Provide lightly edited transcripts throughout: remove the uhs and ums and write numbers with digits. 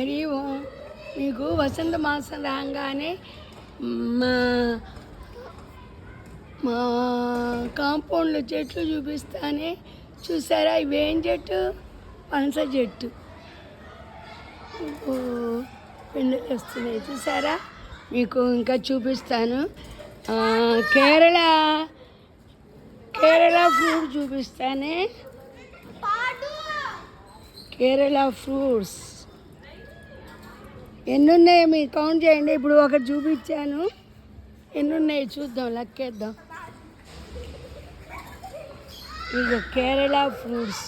హరి ఓం. మీకు వసంత మాసం రాగానే మా మా కాంపౌండ్లో చెట్లు చూపిస్తానే చూసారా? ఇవేం చెట్టు? పనస చెట్టు. పిందెలు వస్తున్నాయి చూసారా? మీకు ఇంకా చూపిస్తాను. కేరళ ఫ్రూట్ చూపిస్తానే. కేరళ ఫ్రూట్స్ ఎన్ని ఉన్నాయో మీరు కౌంట్ చేయండి. ఇప్పుడు ఒకటి చూపించాను, ఎన్ని ఉన్నాయి చూద్దాం, లెక్కేద్దాం. ఇక కేరళ ఫ్రూట్స్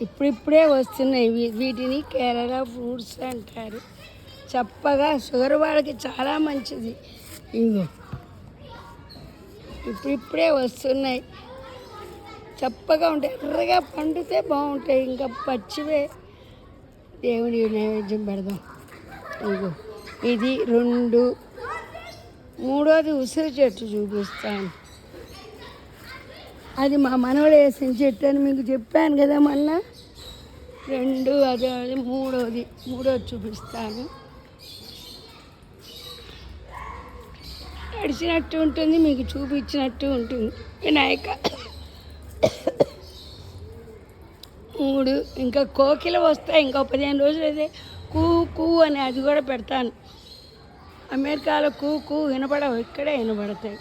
ఇప్పుడిప్పుడే వస్తున్నాయి. వీటిని కేరళ ఫ్రూట్స్ అంటారు. చప్పగా షుగర్ వాళ్ళకి చాలా మంచిది. ఇగో ఇప్పుడిప్పుడే వస్తున్నాయి. చప్పగా ఉంటాయి, ఎర్రగా పండితే బాగుంటాయి. ఇంకా పచ్చివే దేవుడి నైవేద్యం పెడదాం. ఇగో ఇది 2. మూడోది ఉసిరి చెట్టు చూపిస్తాను. అది మా మనవడు వేసిన చెట్టు అని మీకు చెప్పాను కదా మళ్ళా. 2 అదే మూడోది చూపిస్తాను. నడిచినట్టు ఉంటుంది, మీకు చూపించినట్టు ఉంటుంది. వినాయక 3. ఇంకా కోకిల వస్తాయి. ఇంకా 15 రోజులు అయితే కూ కూ అని అది కూడా పెడతాను. అమెరికాలో కూ కూ వినపడవు, ఇక్కడే వినపడతాయి.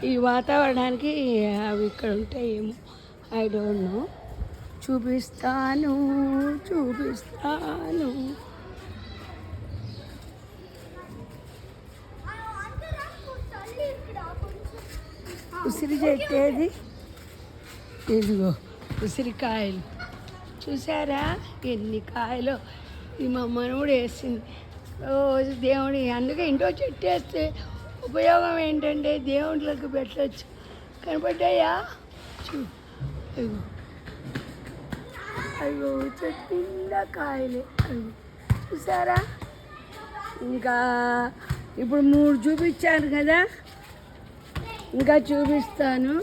ఈ వాతావరణానికి అవి ఇక్కడ ఉంటాయేమో, ఐ డోంట్ నో. చూపిస్తాను. ఉసిరి చెట్టు ఏది? ఇదిగో ఉసిరికాయలు చూసారా ఎన్ని కాయలు? ఇది మా మనవుడు వేసింది రోజు దేవుడి. అందుకే ఇంట్లో చెట్టు వేస్తే ఉపయోగం ఏంటంటే దేవుళ్ళకి పెట్టచ్చు. కనపడ్డాయా? అయ్యో అయ్యో చెట్టు నిండా కాయలే. అయ్యో చూసారా? ఇంకా ఇప్పుడు 3 చూపించాను కదా, ఇంకా చూపిస్తాను.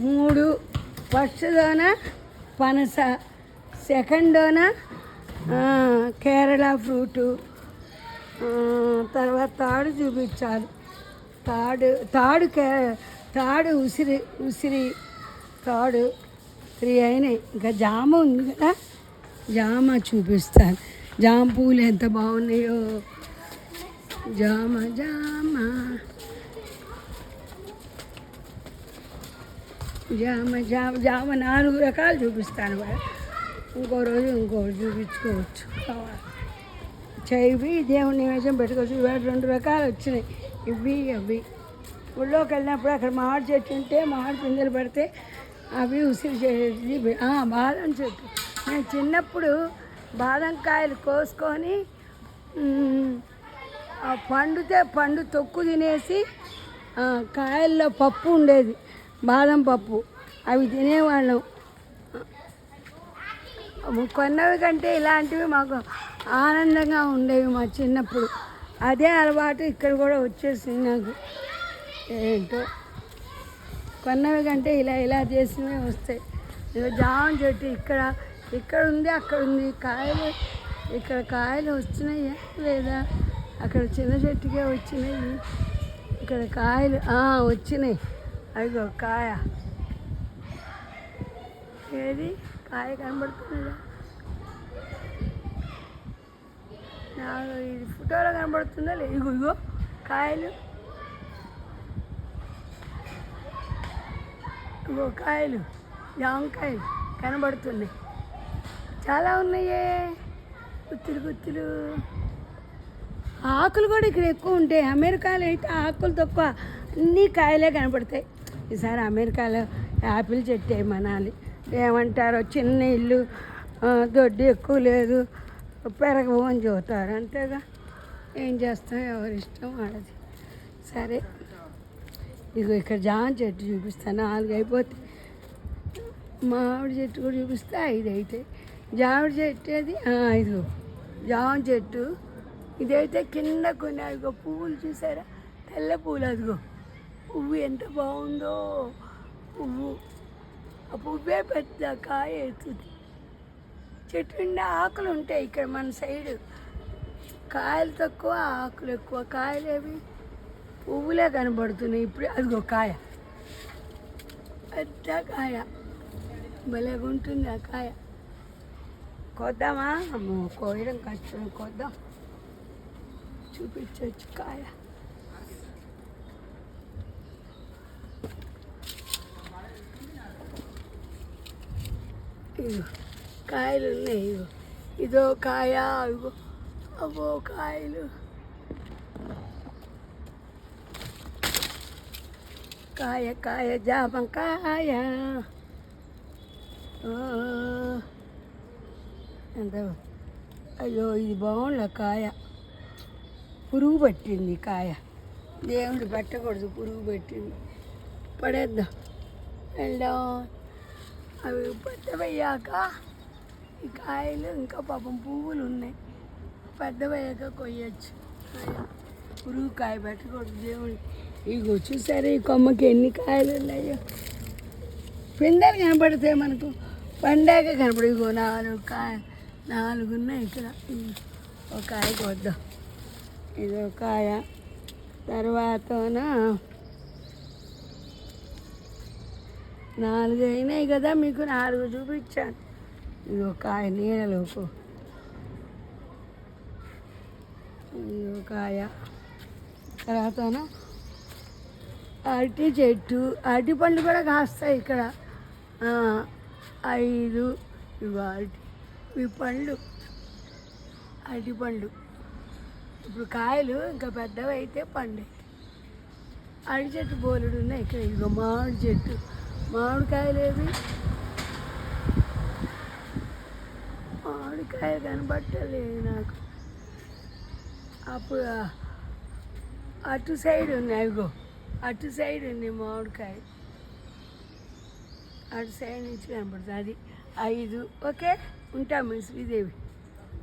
3 ఫస్ట్లోన పనస, సెకండ్లోన కేరళ ఫ్రూటు, తర్వాత తాడు చూపించాలి. తాడు ఉసిరి తాడు 3 అయినాయి. ఇంకా జామ ఉంది కదా, జామ చూపిస్తాను. జామ పూలు ఎంత బాగున్నాయో. జామ 4 రకాలు చూపిస్తాను. ఇంకో రోజు ఇంకోటి చూపించుకోవచ్చు. ఇవి దేవుని నివేశం పెట్టుకోవచ్చు. ఇవాళ 2 రకాలు వచ్చినాయి, ఇవి అవి. ఊళ్ళోకి వెళ్ళినప్పుడు అక్కడ మామిడి చెట్టు ఉంటే మామిడి పిందెలు పడితే అవి ఉసిరి చెట్టు. బాదం చెట్టు. నేను చిన్నప్పుడు బాదం కాయలు కోసుకొని పండు తొక్కు తినేసి కాయల్లో పప్పు ఉండేది, బాదం పప్పు, అవి తినేవాళ్ళం. కొన్నవి కంటే ఇలాంటివి మాకు ఆనందంగా ఉండేవి మా చిన్నప్పుడు. అదే అలవాటు ఇక్కడ కూడా వచ్చేసింది నాకు. ఏంటో కొన్నవి కంటే ఇలా చేసినవి వస్తాయి. జామ చెట్టు ఇక్కడ ఉంది, అక్కడ ఉంది. కాయలు ఇక్కడ కాయలు వచ్చినాయా లేదా? అక్కడ చిన్న చెట్టుకే వచ్చినాయి, ఇక్కడ కాయలు వచ్చినాయి. అదిగో కాయ, ఏది కాయ కనబడుతుందా? నాకు ఇది ఫోటోలో కనబడుతుందా లేదు? ఇగో కాయలు, ఇగో కాయలు, జామకాయలు కనబడుతున్నాయి. చాలా ఉన్నాయే, గుత్తులు. ఆకులు కూడా ఇక్కడ ఎక్కువ ఉంటాయి. అమెరికాలో అయితే ఆకులు తక్కువ, అన్నీ కాయలే కనపడతాయి. ఈసారి అమెరికాలో యాపిల్ చెట్టు ఏమనాలి, ఏమంటారో, చిన్న ఇల్లు, దొడ్డి ఎక్కువ లేదు, పెరగవు అని చెబుతారు. అంతేగా, ఏం చేస్తాం, ఎవరిష్టం వాళ్ళది. సరే, ఇగో ఇక్కడ జామ చెట్టు చూపిస్తాను. 4 అయిపోతే మామిడి చెట్టు కూడా చూపిస్తే 5 అవుతాయి. జామిడి చెట్టు అది ఇదిగో జామ చెట్టు. ఇదైతే కింద కొన్ని అదిగో పువ్వులు చూసారా, తెల్ల పువ్వులు. అదిగో పువ్వు ఎంత బాగుందో. పువ్వు, ఆ పువ్వే పెద్ద కాయ అవుతుంది. చెట్టు నిండా ఆకులు ఉంటాయి. ఇక్కడ మన సైడు కాయలు తక్కువ, ఆకులు ఎక్కువ. కాయలు ఏవి పువ్వులే కనబడుతున్నాయి ఇప్పుడు. అదిగో కాయ, పెద్ద కాయ, భలేగా ఉంటుంది ఆ కాయ. కొద్దామా? అమ్మో, కోయడం కష్టం. కొద్దాం, చూపించవచ్చు కాయ. ఇగో కాయలు ఉన్నాయి. ఇదో కాయ, ఇగో అవో కాయలు. కాయ కాయ జామకాయ. ఎంత, అయ్యో ఇది బాగుండ కాయ. పురుగు పట్టింది కాయ. దేవుడు పెట్టకూడదు, పురుగు పెట్టింది. పడేద్దాం, వెళ్దాం. అవి పెద్దవయ్యాక ఈ కాయలు ఇంకా పాపం పువ్వులు ఉన్నాయి. పెద్దవయ్యాక కొయ్యచ్చు. పురుగు కాయ పెట్టకూడదు దేవుడి. ఇగో చూసారు ఈ కొమ్మకి ఎన్ని కాయలు ఉన్నాయో. పిందెలు కనపడతాయి మనకు, పండాక కనపడు. ఇగో 4 ఉన్నాయి ఇక్కడ. ఒక కాయ కొద్దాం. ఇదో కాయ. తర్వాత 4 అయినాయి కదా, మీకు 4 చూపించాను. ఇదో కాయ నీడలోకు. ఇదో కాయ. తర్వాత అరటి చెట్టు, అరటి పండు కూడా కాస్తాయి ఇక్కడ. 5 ఇగో అరటి, ఈ పండ్లు అరటి పండు. ఇప్పుడు కాయలు ఇంకా పెద్దవి అయితే పండు. అరటి చెట్టు బోలెడు ఉన్నాయి ఇక్కడ. ఇగో మామిడి చెట్టు, మామిడికాయలు ఏవి? మామిడికాయ కనబట్టలేదు నాకు. అప్పుడు అటు సైడ్ ఉన్నాయి. ఇగో అటు సైడ్ ఉంది మామిడికాయ, అటు సైడ్ నుంచి కనబడుతుంది. అది 5. ఓకే, ఉంటాము శ్రీదేవి.